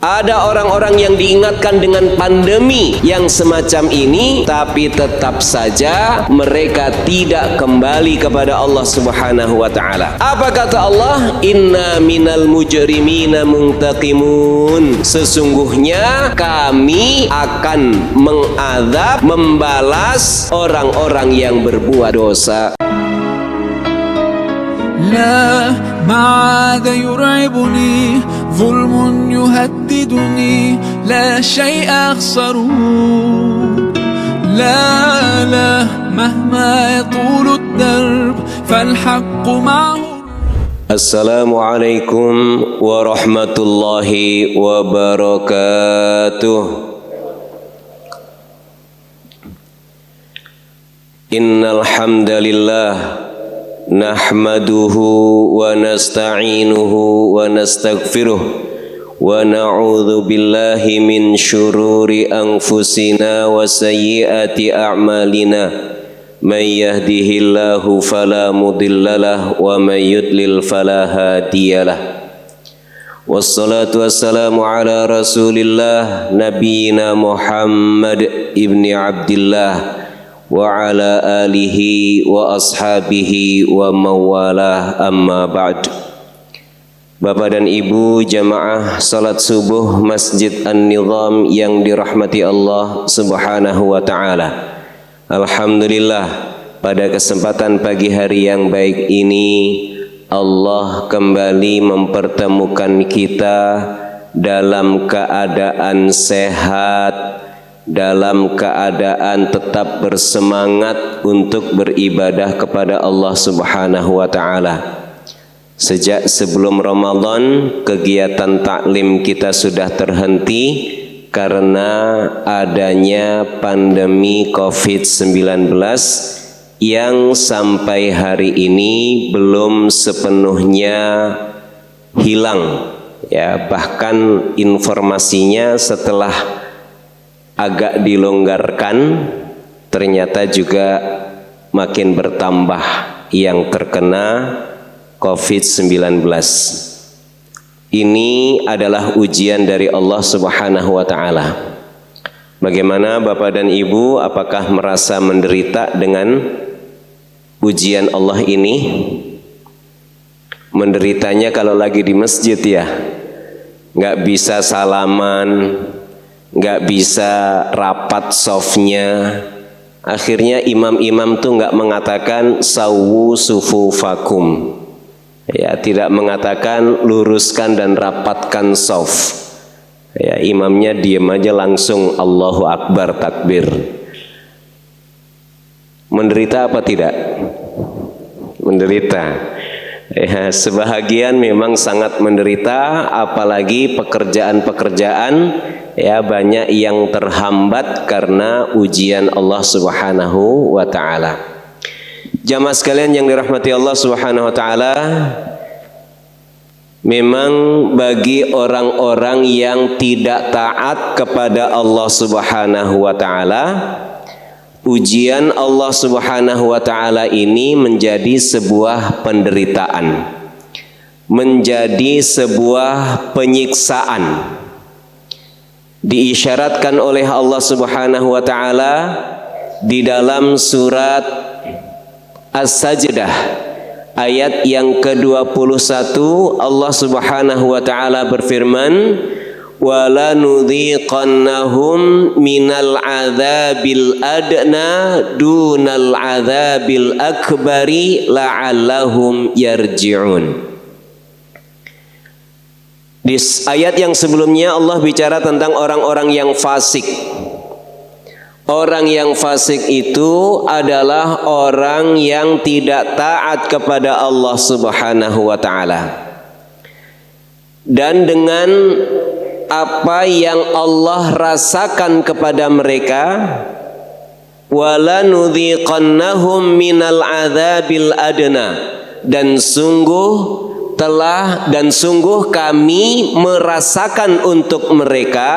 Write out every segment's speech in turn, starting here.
Ada orang-orang yang diingatkan dengan pandemi yang semacam ini, tapi tetap saja mereka tidak kembali kepada Allah Subhanahu wa taala. Apa kata Allah? Inna minal mujrimina muntaqimun. Sesungguhnya kami akan mengadab, membalas orang-orang yang berbuat dosa. لا ما عاد يرعبني ظلم يهددني لا شيء أخسره لا مهما يطول الدرب فالحق معه. Assalamualaikum warahmatullahi wabarakatuh. Innal hamdalillah nahmaduhu wa nasta'inuhu wa nastaghfiruh wa na'udzu billahi min syururi anfusina wa sayyiati a'malina may yahdihillahu fala mudhillalah wa may yudlil fala hadiyalah. Wassalatu wassalamu ala rasulillah nabiyina Muhammad ibni Abdillah wa ala alihi wa ashabihi wa mawalah, amma ba'd. Bapak dan Ibu jamaah salat subuh Masjid An-Nizam yang dirahmati Allah Subhanahu wa taala. Alhamdulillah, pada kesempatan pagi hari yang baik ini Allah kembali mempertemukan kita dalam keadaan sehat, dalam keadaan tetap bersemangat untuk beribadah kepada Allah Subhanahu wa taala. Sejak sebelum Ramadan, kegiatan taklim kita sudah terhenti karena adanya pandemi COVID-19 yang sampai hari ini belum sepenuhnya hilang, ya, bahkan informasinya setelah agak dilonggarkan ternyata juga makin bertambah yang terkena COVID-19. Ini adalah ujian dari Allah Subhanahu wa taala. Bagaimana Bapak dan Ibu, apakah merasa menderita dengan ujian Allah ini? Menderitanya kalau lagi di masjid, ya, nggak bisa salaman, nggak bisa rapat softnya. Akhirnya imam-imam tuh nggak mengatakan sawu sufufakum, ya, tidak mengatakan luruskan dan rapatkan soft, ya, imamnya diam aja langsung Allahu Akbar takbir. Menderita apa tidak? Menderita. Ya, sebahagian memang sangat menderita, apalagi pekerjaan-pekerjaan, ya, banyak yang terhambat karena ujian Allah Subhanahu wa taala. Jamaah sekalian yang dirahmati Allah Subhanahu wa taala, memang bagi orang-orang yang tidak taat kepada Allah Subhanahu wa taala, ujian Allah Subhanahu wa taala ini menjadi sebuah penderitaan, menjadi sebuah penyiksaan. Diisyaratkan oleh Allah Subhanahu wa taala di dalam surat As-Sajdah ayat yang ke-21, Allah Subhanahu wa taala berfirman, wala nudhiqannahum minal adzabil adna dunal adzabil akbari la'allahum yarji'un. Di ayat yang sebelumnya Allah bicara tentang orang-orang yang fasik. Orang yang fasik itu adalah orang yang tidak taat kepada Allah Subhanahu wa taala. Dan dengan apa yang Allah rasakan kepada mereka, wala nudhiqannahum minal adzabil adna, dan sungguh kami merasakan untuk mereka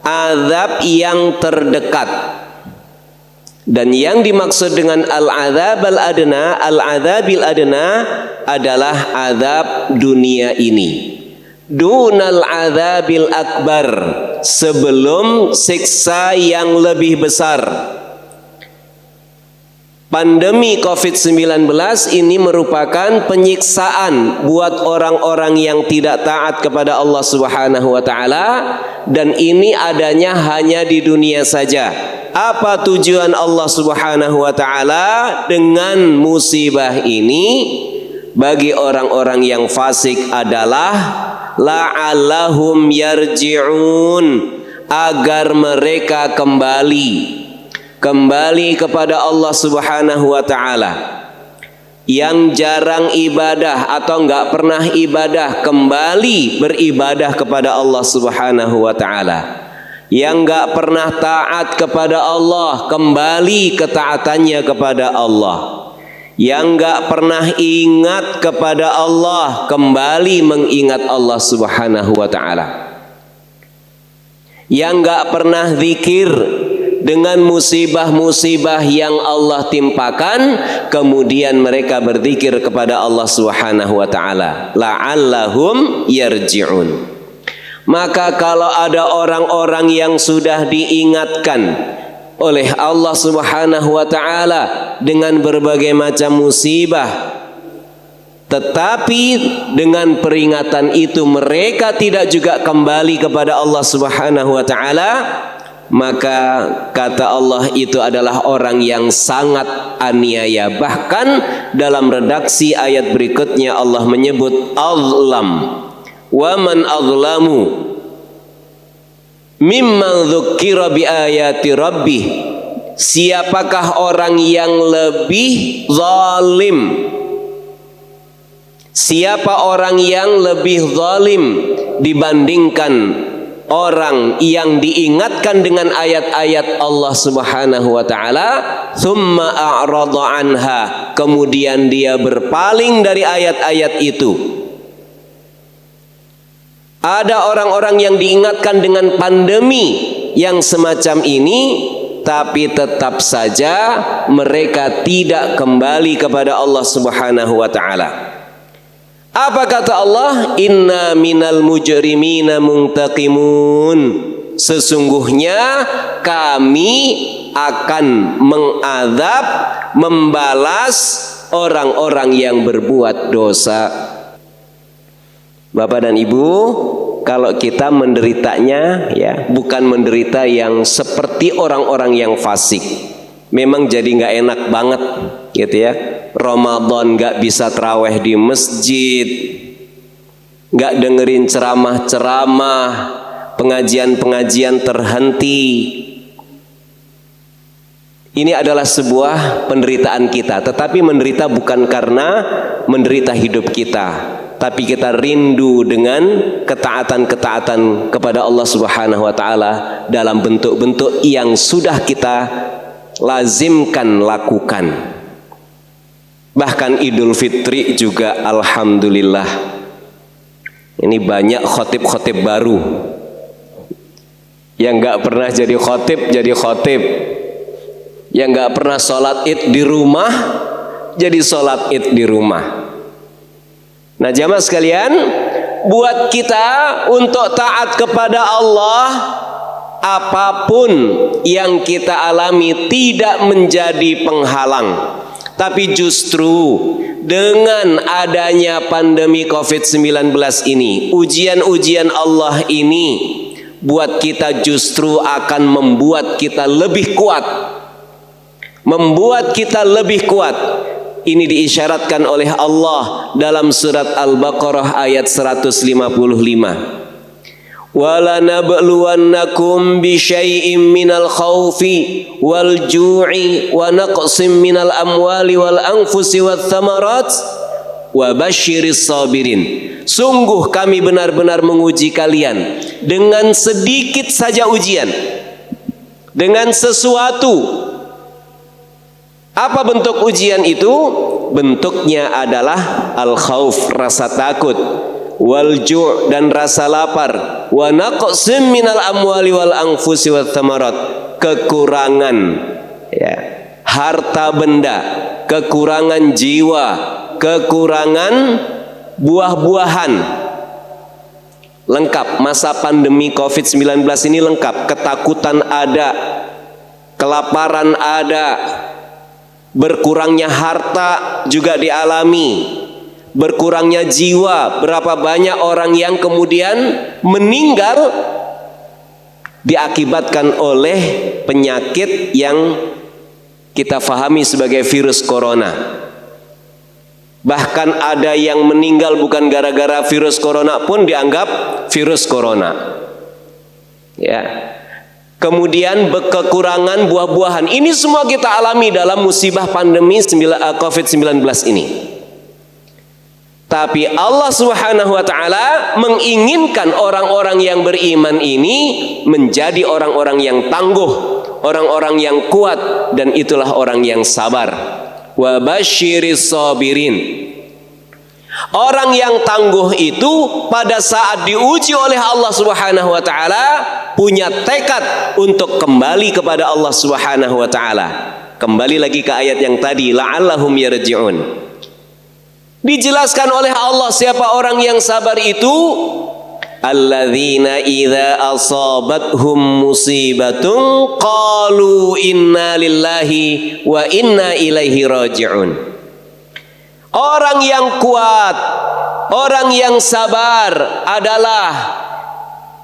azab yang terdekat. Dan yang dimaksud dengan al-adzabil adna adalah azab dunia ini. dunal adzabil akbar, sebelum siksa yang lebih besar. Pandemi COVID-19 ini merupakan penyiksaan buat orang-orang yang tidak taat kepada Allah Subhanahu wa taala, dan ini adanya hanya di dunia saja. Apa tujuan Allah Subhanahu wa taala dengan musibah ini bagi orang-orang yang fasik adalah la'allahum yarji'un, agar mereka kembali kepada Allah Subhanahu wa taala. Yang jarang ibadah atau enggak pernah ibadah, kembali beribadah kepada Allah Subhanahu wa taala. Yang enggak pernah taat kepada Allah, kembali ketaatannya kepada Allah. Yang enggak pernah ingat kepada Allah, kembali mengingat Allah Subhanahu wa taala. Yang enggak pernah zikir dengan musibah-musibah yang Allah timpakan, kemudian mereka berzikir kepada Allah Subhanahu wa taala, la'allahum yarji'un. Maka kalau ada orang-orang yang sudah diingatkan oleh Allah Subhanahu wa taala dengan berbagai macam musibah, tetapi dengan peringatan itu mereka tidak juga kembali kepada Allah Subhanahu wa taala, maka kata Allah itu adalah orang yang sangat aniaya. Bahkan dalam redaksi ayat berikutnya Allah menyebut azlam, wa man azlamu mimman dzukira bi ayati rabbih. Siapakah orang yang lebih zalim? Siapa orang yang lebih zalim dibandingkan orang yang diingatkan dengan ayat-ayat Allah Subhanahu wa taala, thumma a'rada anha, kemudian dia berpaling dari ayat-ayat itu. Ada orang-orang yang diingatkan dengan pandemi yang semacam ini, tapi tetap saja mereka tidak kembali kepada Allah Subhanahu wa taala. Apa kata Allah? Inna minal mujrimina muntaqimun. Sesungguhnya kami akan mengadab, membalas orang-orang yang berbuat dosa. Bapak dan Ibu, kalau kita menderitanya ya bukan menderita yang seperti orang-orang yang fasik. Memang jadi nggak enak banget gitu ya. Ramadan nggak bisa tarawih di masjid, nggak dengerin ceramah-ceramah, pengajian-pengajian terhenti. Ini adalah sebuah penderitaan kita, tetapi menderita bukan karena menderita hidup kita, tapi kita rindu dengan ketaatan-ketaatan kepada Allah Subhanahu wa taala dalam bentuk-bentuk yang sudah kita lazimkan lakukan. Bahkan Idul Fitri juga alhamdulillah ini banyak khotib-khotib baru yang gak pernah jadi khotib, yang gak pernah sholat id di rumah jadi sholat id di rumah. Nah jamaah sekalian, buat kita untuk taat kepada Allah, apapun yang kita alami tidak menjadi penghalang. Tapi justru dengan adanya pandemi COVID-19 ini, ujian-ujian Allah ini buat kita justru akan membuat kita lebih kuat. Membuat kita lebih kuat. Ini diisyaratkan oleh Allah dalam surat Al-Baqarah ayat 155. وَلَنَبْلُوَنَّكُمْ بِشَيْءٍ مِّنَ الْخَوْفِ وَالْجُوعِ وَنَقْصٍ مِّنَ الْأَمْوَالِ وَالْأَنفُسِ وَالثَّمَرَاتِ وَبَشِّرِ الصَّابِرِينَ. Sungguh kami benar-benar menguji kalian dengan sedikit saja ujian, dengan sesuatu. Apa bentuk ujian itu? Bentuknya adalah al-khauf, rasa takut, wal ju' dan rasa lapar, wa naqsim minal amwali wal anfusi wat thamarat, kekurangan ya, harta benda, kekurangan jiwa, kekurangan buah-buahan. lengkap. Masa pandemi COVID-19 ini lengkap. Ketakutan ada, kelaparan ada, berkurangnya harta juga dialami, berkurangnya jiwa. Berapa banyak orang yang kemudian meninggal diakibatkan oleh penyakit yang kita fahami sebagai virus corona. Bahkan ada yang meninggal bukan gara-gara virus corona pun dianggap virus corona. Ya. Kemudian kekurangan buah-buahan. Ini semua kita alami dalam musibah pandemi COVID-19 ini. Tapi Allah Subhanahu wa taala menginginkan orang-orang yang beriman ini menjadi orang-orang yang tangguh, orang-orang yang kuat, dan itulah orang yang sabar. Wa basyiris sabirin. Orang yang tangguh itu pada saat diuji oleh Allah Subhanahu wa taala punya tekad untuk kembali kepada Allah Subhanahu wa taala. Kembali lagi ke ayat yang tadi, la'allahum yarji'un. Dijelaskan oleh Allah siapa orang yang sabar itu, alladzina idza asabathum musibatun qalu inna lillahi wa inna ilaihi raji'un. Orang yang kuat, orang yang sabar adalah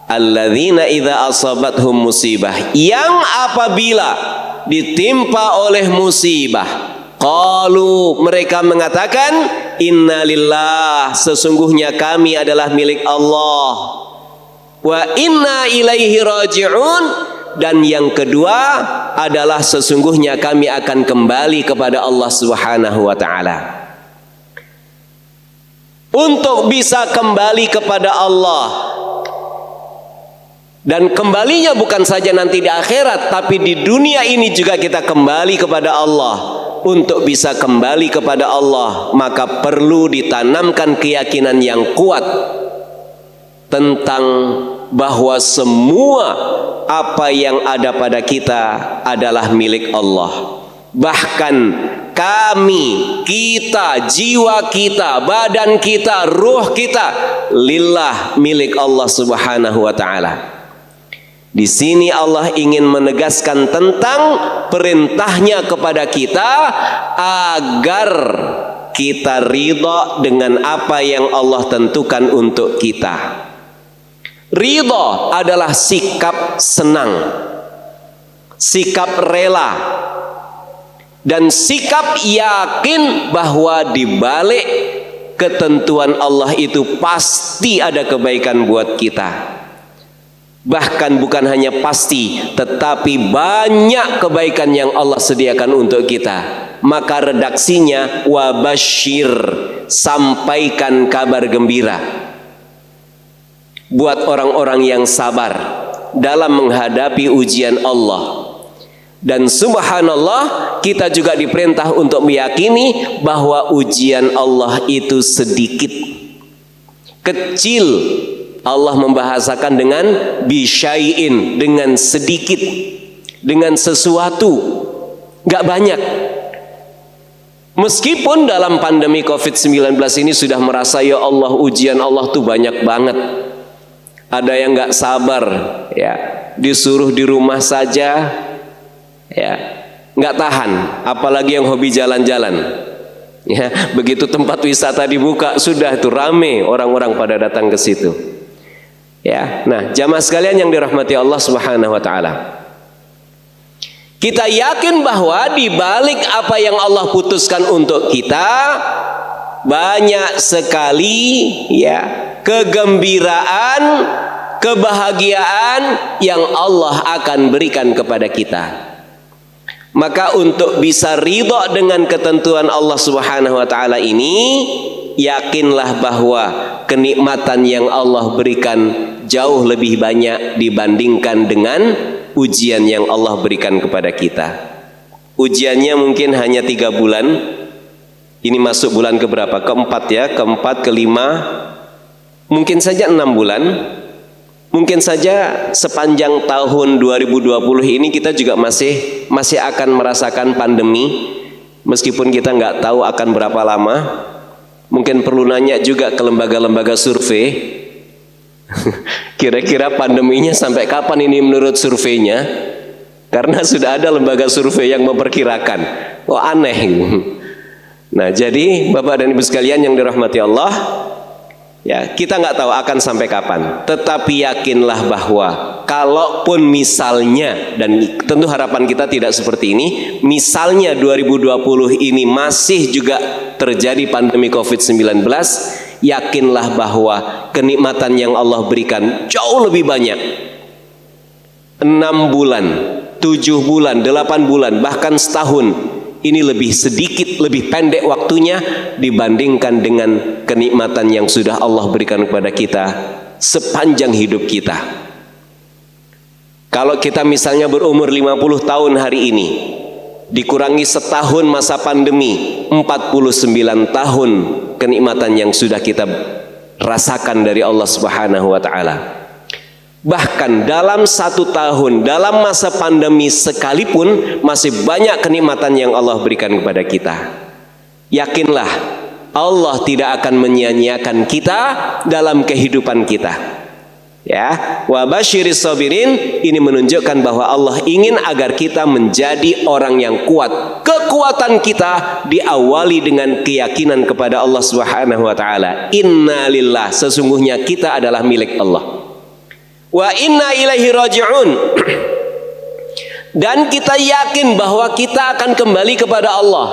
alladzina idza asabathum musibah, yang apabila ditimpa oleh musibah, qalu, mereka mengatakan, inna lillah, sesungguhnya kami adalah milik Allah, wa inna ilaihi raji'un, dan yang kedua adalah sesungguhnya kami akan kembali kepada Allah Subhanahu wa taala. Untuk bisa kembali kepada Allah, dan kembalinya bukan saja nanti di akhirat, tapi di dunia ini juga kita kembali kepada Allah. Untuk bisa kembali kepada Allah, maka perlu ditanamkan keyakinan yang kuat tentang bahwa semua apa yang ada pada kita adalah milik Allah. Bahkan kami, kita, jiwa kita, badan kita, ruh kita, lillah, milik Allah Subhanahu wa taala. Di sini Allah ingin menegaskan tentang perintahnya kepada kita agar kita ridha dengan apa yang Allah tentukan untuk kita. Ridha adalah sikap senang, sikap rela, dan sikap yakin bahwa di balik ketentuan Allah itu pasti ada kebaikan buat kita. Bahkan bukan hanya pasti, tetapi banyak kebaikan yang Allah sediakan untuk kita. Maka redaksinya wabasyir, sampaikan kabar gembira buat orang-orang yang sabar dalam menghadapi ujian Allah. Dan subhanallah, kita juga diperintah untuk meyakini bahwa ujian Allah itu sedikit, kecil. Allah membahasakan dengan bisyai'in, dengan sedikit, dengan sesuatu, gak banyak. Meskipun dalam pandemi COVID-19 ini sudah merasa, ya Allah, ujian Allah tuh banyak banget. Ada yang gak sabar, ya, disuruh di rumah saja, ya, gak tahan. Apalagi yang hobi jalan-jalan, ya, begitu tempat wisata dibuka, sudah itu rame orang-orang pada datang ke situ. Ya, nah, jamaah sekalian yang dirahmati Allah Subhanahu wa taala. Kita yakin bahwa di balik apa yang Allah putuskan untuk kita banyak sekali, ya, kegembiraan, kebahagiaan yang Allah akan berikan kepada kita. Maka untuk bisa ridha dengan ketentuan Allah Subhanahu wa taala ini, yakinlah bahwa kenikmatan yang Allah berikan jauh lebih banyak dibandingkan dengan ujian yang Allah berikan kepada kita. Ujiannya mungkin hanya 3 bulan. Ini masuk bulan keberapa? Keempat, ya, keempat, kelima, mungkin saja 6 bulan. Mungkin saja sepanjang tahun 2020 ini kita juga masih akan merasakan pandemi, meskipun kita nggak tahu akan berapa lama. Mungkin perlu nanya juga ke lembaga-lembaga survei. Kira-kira pandeminya sampai kapan ini menurut surveinya? Karena sudah ada lembaga survei yang memperkirakan. Oh, aneh. Nah, jadi Bapak dan Ibu sekalian yang dirahmati Allah, ya, kita nggak tahu akan sampai kapan. Tetapi yakinlah bahwa kalaupun misalnya, dan tentu harapan kita tidak seperti ini, misalnya 2020 ini masih juga terjadi pandemi COVID-19, yakinlah bahwa kenikmatan yang Allah berikan jauh lebih banyak. 6 bulan, 7 bulan, 8 bulan, bahkan setahun, ini lebih sedikit, lebih pendek waktunya dibandingkan dengan kenikmatan yang sudah Allah berikan kepada kita sepanjang hidup kita. Kalau kita misalnya berumur 50 tahun hari ini, dikurangi setahun masa pandemi, 49 tahun kenikmatan yang sudah kita rasakan dari Allah Subhanahu wa ta'ala. Bahkan dalam 1 tahun, dalam masa pandemi sekalipun, masih banyak kenikmatan yang Allah berikan kepada kita. Yakinlah, Allah tidak akan menyia-nyiakan kita dalam kehidupan kita. Ya, wa basyiris sabirin, ini menunjukkan bahwa Allah ingin agar kita menjadi orang yang kuat. Kekuatan kita diawali dengan keyakinan kepada Allah Subhanahu wa taala. Innalillah, sesungguhnya kita adalah milik Allah. Wa inna ilaihi raji'un. Dan kita yakin bahwa kita akan kembali kepada Allah.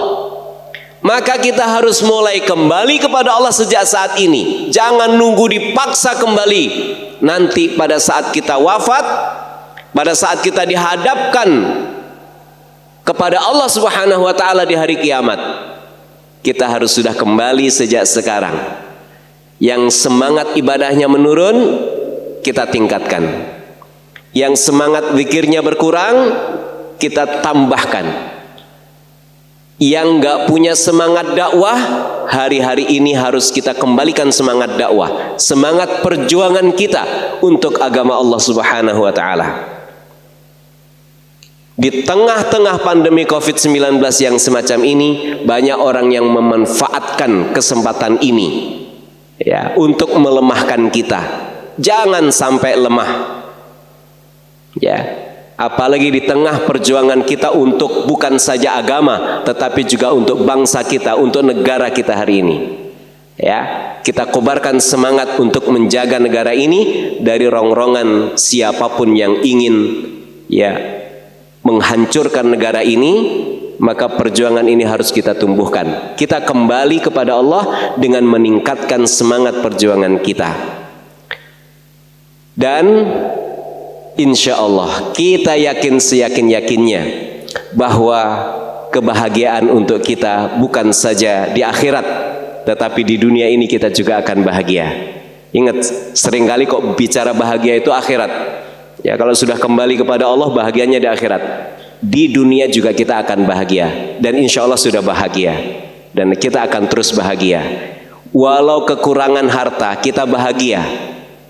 Maka kita harus mulai kembali kepada Allah sejak saat ini. Jangan nunggu dipaksa kembali. Nanti pada saat kita wafat, pada saat kita dihadapkan kepada Allah Subhanahu wa ta'ala di hari kiamat, kita harus sudah kembali sejak sekarang. Yang semangat ibadahnya menurun, kita tingkatkan. Yang semangat zikirnya berkurang, kita tambahkan. Yang nggak punya semangat dakwah, hari-hari ini harus kita kembalikan semangat dakwah, semangat perjuangan kita untuk agama Allah Subhanahu wa ta'ala. Di tengah-tengah pandemi COVID-19 yang semacam ini, banyak orang yang memanfaatkan kesempatan ini, ya, untuk melemahkan kita. Jangan sampai lemah, ya. Apalagi di tengah perjuangan kita untuk bukan saja agama, tetapi juga untuk bangsa kita, untuk negara kita hari ini. Ya, kita kobarkan semangat untuk menjaga negara ini dari rongrongan siapapun yang ingin, ya, menghancurkan negara ini. Maka perjuangan ini harus kita tumbuhkan. Kita kembali kepada Allah dengan meningkatkan semangat perjuangan kita. Dan insya Allah kita yakin seyakin-yakinnya bahwa kebahagiaan untuk kita bukan saja di akhirat, tetapi di dunia ini kita juga akan bahagia. Ingat, seringkali kok bicara bahagia itu akhirat. Ya, kalau sudah kembali kepada Allah, bahagianya di akhirat. Di dunia juga kita akan bahagia, dan insya Allah sudah bahagia, dan kita akan terus bahagia. Walau kekurangan harta, kita bahagia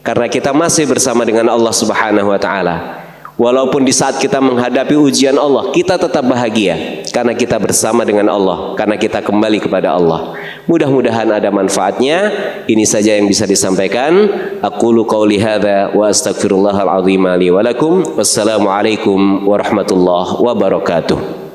karena kita masih bersama dengan Allah Subhanahu wa ta'ala. Walaupun di saat kita menghadapi ujian Allah, kita tetap bahagia karena kita bersama dengan Allah, karena kita kembali kepada Allah. Mudah-mudahan ada manfaatnya. Ini saja yang bisa disampaikan. Aqulu qauli hadza wa astaghfirullahal azim li wa lakum. Wassalamualaikum warahmatullahi wabarakatuh.